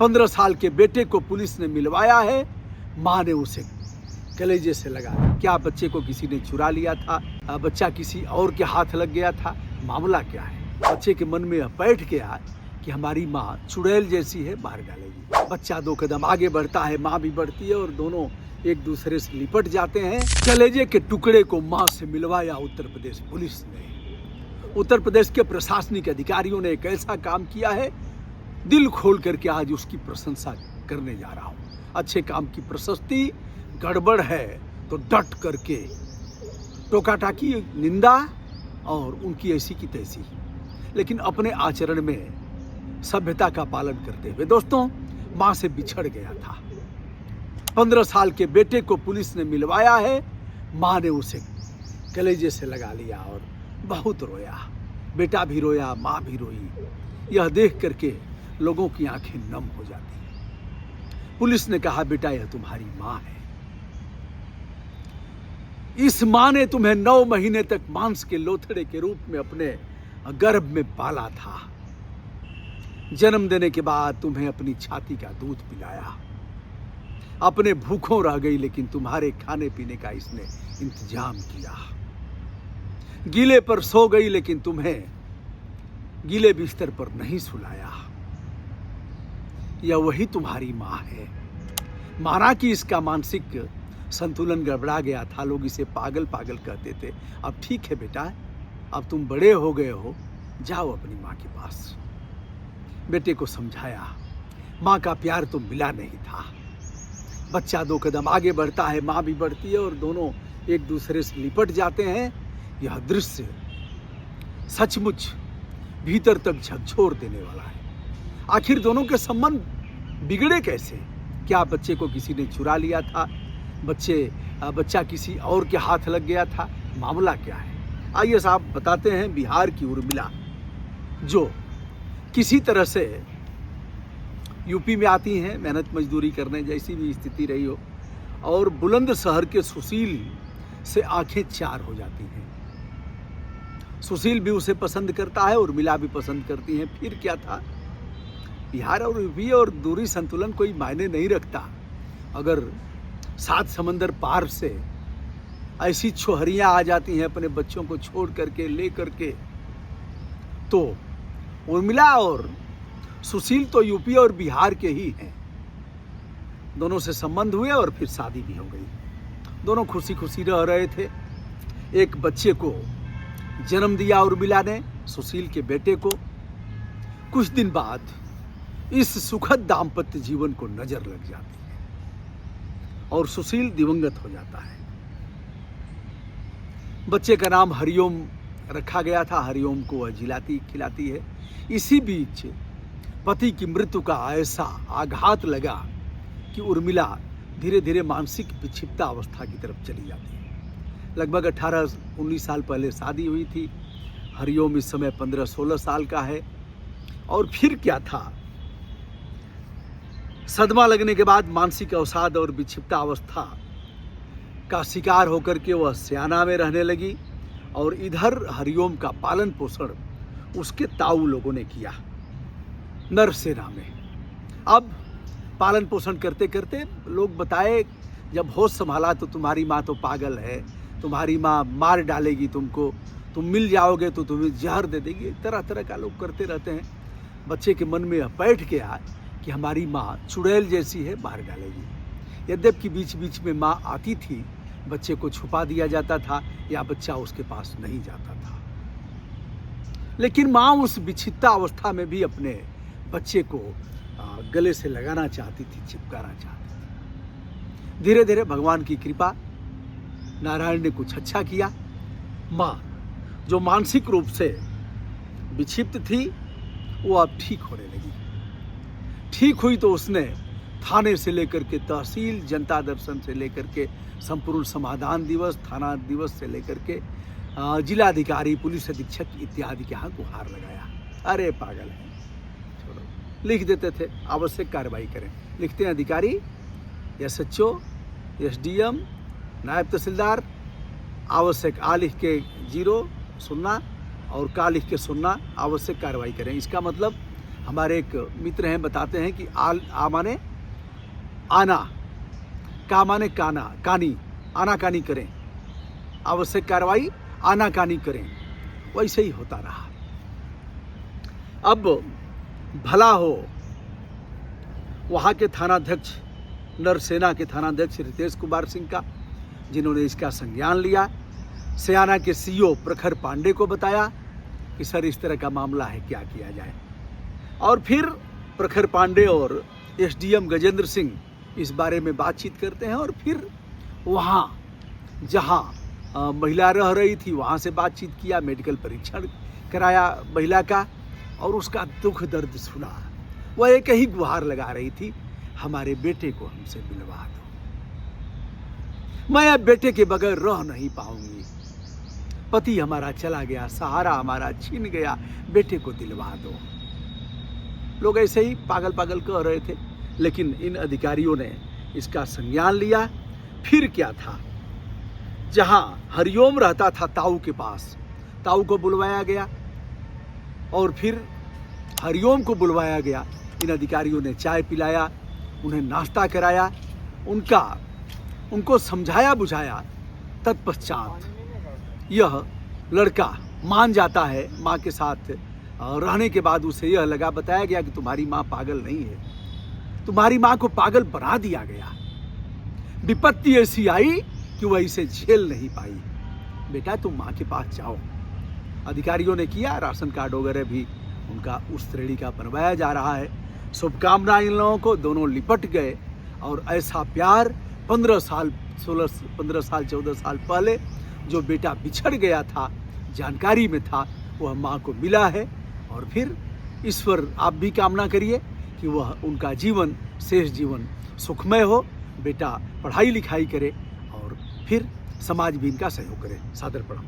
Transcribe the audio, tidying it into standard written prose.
15 साल के बेटे को पुलिस ने मिलवाया है। माँ ने उसे कलेजे से लगा दिया। क्या बच्चे को किसी ने चुरा लिया था? बच्चा किसी और के हाथ लग गया था? मामला क्या है? बच्चे के मन में बैठ गया कि हमारी माँ चुड़ैल जैसी है, मार डालेगी। बच्चा 2 कदम आगे बढ़ता है, माँ भी बढ़ती है और दोनों एक दूसरे से लिपट जाते हैं। कलेजे के टुकड़े को माँ से मिलवाया उत्तर प्रदेश पुलिस ने। उत्तर प्रदेश के प्रशासनिक अधिकारियों ने एक ऐसा काम किया है, दिल खोल करके आज उसकी प्रशंसा करने जा रहा हूँ। अच्छे काम की प्रशस्ति, गड़बड़ है तो डट करके टोका टाकी, निंदा और उनकी ऐसी की तैसी, लेकिन अपने आचरण में सभ्यता का पालन करते हुए। दोस्तों, माँ से बिछड़ गया था। 15 साल के बेटे को पुलिस ने मिलवाया है। माँ ने उसे कलेजे से लगा लिया और बहुत रोया। बेटा भी रोया, माँ भी रोई। यह देख करके लोगों की आंखें नम हो जाती हैं। पुलिस ने कहा, बेटा यह तुम्हारी माँ है। इस माँ ने तुम्हें 9 महीने तक मांस के लोथड़े के रूप में अपने गर्भ में पाला था। जन्म देने के बाद तुम्हें अपनी छाती का दूध पिलाया। अपने भूखों रह गई, लेकिन तुम्हारे खाने पीने का इसने इंतजाम किया। गीले पर सो गई, लेकिन तुम्हें गीले बिस्तर पर नहीं सुलाया। यह वही तुम्हारी माँ है। माना कि इसका मानसिक संतुलन गड़बड़ा गया था, लोग इसे पागल पागल कहते थे। अब ठीक है बेटा, अब तुम बड़े हो गए हो, जाओ अपनी माँ के पास। बेटे को समझाया, माँ का प्यार तो मिला नहीं था। बच्चा 2 कदम आगे बढ़ता है, माँ भी बढ़ती है और दोनों एक दूसरे से लिपट जाते हैं। यह दृश्य सचमुच भीतर तक झकझोर देने वाला है। आखिर दोनों के संबंध बिगड़े कैसे? क्या बच्चे को किसी ने चुरा लिया था? बच्चा किसी और के हाथ लग गया था? मामला क्या है? आइए साहब बताते हैं। बिहार की उर्मिला, जो किसी तरह से यूपी में आती हैं मेहनत मजदूरी करने, जैसी भी स्थिति रही हो, और बुलंदशहर के सुशील से आंखें चार हो जाती हैं। सुशील भी उसे पसंद करता है, उर्मिला भी पसंद करती हैं। फिर क्या था? बिहार और यूपी और दूरी संतुलन कोई मायने नहीं रखता। अगर 7 समंदर पार से ऐसी छोहरियां आ जाती हैं अपने बच्चों को छोड़ करके, ले करके, तो उर्मिला और सुशील तो यूपी और बिहार के ही हैं। दोनों से संबंध हुए और फिर शादी भी हो गई। दोनों खुशी खुशी रह रहे थे। एक बच्चे को जन्म दिया उर्मिला ने, सुशील के बेटे को। कुछ दिन बाद इस सुखद दाम्पत्य जीवन को नजर लग जाती है और सुशील दिवंगत हो जाता है। बच्चे का नाम हरिओम रखा गया था। हरिओम को वह जिलाती खिलाती है। इसी बीच पति की मृत्यु का ऐसा आघात लगा कि उर्मिला धीरे धीरे मानसिक विक्षिप्ता अवस्था की तरफ चली जाती है। लगभग 18-19 साल पहले शादी हुई थी। हरिओम इस समय 15-16 साल का है। और फिर क्या था? सदमा लगने के बाद मानसिक अवसाद और विक्षिप्ता अवस्था का शिकार होकर के वह स्याना में रहने लगी। और इधर हरिओम का पालन पोषण उसके ताऊ लोगों ने किया, नरसेना में। अब पालन पोषण करते करते लोग बताए, जब होश संभाला तो तुम्हारी माँ तो पागल है, तुम्हारी माँ मार डालेगी तुमको, तुम मिल जाओगे तो तुम्हें जहर दे देगी। तरह तरह का लोग करते रहते हैं। बच्चे के मन में बैठ गया कि हमारी माँ चुड़ैल जैसी है, मार डालेगी। यद्यपि बीच बीच में माँ आती थी, बच्चे को छुपा दिया जाता था या बच्चा उसके पास नहीं जाता था, लेकिन माँ उस विक्षिप्ता अवस्था में भी अपने बच्चे को गले से लगाना चाहती थी, चिपकाना चाहती थी। धीरे धीरे भगवान की कृपा, नारायण ने कुछ अच्छा किया। माँ जो मानसिक रूप से विक्षिप्त थी, वो अब ठीक होने लगी। ठीक हुई तो उसने थाने से लेकर के तहसील, जनता दर्शन से लेकर के संपूर्ण समाधान दिवस, थाना दिवस से लेकर के जिलाधिकारी, पुलिस अधीक्षक इत्यादि के यहाँ गुहार लगाया। अरे पागल है, छोड़ो। लिख देते थे आवश्यक कार्रवाई करें। लिखते हैं अधिकारी, SHO, SDM, नायब तहसीलदार, आवश्यक आ लिख के 0 सुनना और का लिख के सुनना, आवश्यक कार्रवाई करें। इसका मतलब हमारे एक मित्र हैं, बताते हैं कि आ माने आना, का माने काना कानी, आनाकानी करें, आवश्यक कार्रवाई आनाकानी करें। वैसे ही होता रहा। अब भला हो वहाँ के थानाध्यक्ष, नरसेना के थानाध्यक्ष रितेश कुमार सिंह का, जिन्होंने इसका संज्ञान लिया। सयाना के सीओ प्रखर पांडे को बताया कि सर इस तरह का मामला है, क्या किया जाए। और फिर प्रखर पांडे और एसडीएम गजेंद्र सिंह इस बारे में बातचीत करते हैं और फिर वहाँ जहाँ महिला रह रही थी वहाँ से बातचीत किया, मेडिकल परीक्षण कराया महिला का और उसका दुख दर्द सुना। वह एक ही गुहार लगा रही थी, हमारे बेटे को हमसे मिलवा दो, मैं अब बेटे के बगैर रह नहीं पाऊंगी, पति हमारा चला गया, सहारा हमारा छीन गया, बेटे को दिलवा दो। लोग ऐसे ही पागल पागल कह रहे थे, लेकिन इन अधिकारियों ने इसका संज्ञान लिया। फिर क्या था, जहां हरिओम रहता था ताऊ के पास, ताऊ को बुलवाया गया और फिर हरिओम को बुलवाया गया। इन अधिकारियों ने चाय पिलाया, उन्हें नाश्ता कराया, उनको समझाया बुझाया। तत्पश्चात यह लड़का मान जाता है। माँ के साथ रहने के बाद उसे यह लगा, बताया गया कि तुम्हारी माँ पागल नहीं है, तुम्हारी माँ को पागल बना दिया गया। विपत्ति ऐसी आई कि वह इसे झेल नहीं पाई। बेटा तुम माँ के पास जाओ। अधिकारियों ने किया, राशन कार्ड वगैरह भी उनका उस श्रेणी का बनवाया जा रहा है। शुभकामनाएं इन लोगों को, दोनों लिपट गए और ऐसा प्यार 15 साल 14 साल पहले जो बेटा बिछड़ गया था, जानकारी में था, वह माँ को मिला है। और फिर ईश्वर आप भी कामना करिए कि वह उनका जीवन, शेष जीवन सुखमय हो, बेटा पढ़ाई लिखाई करे और फिर समाज भी इनका सहयोग करे। सादर प्रणाम।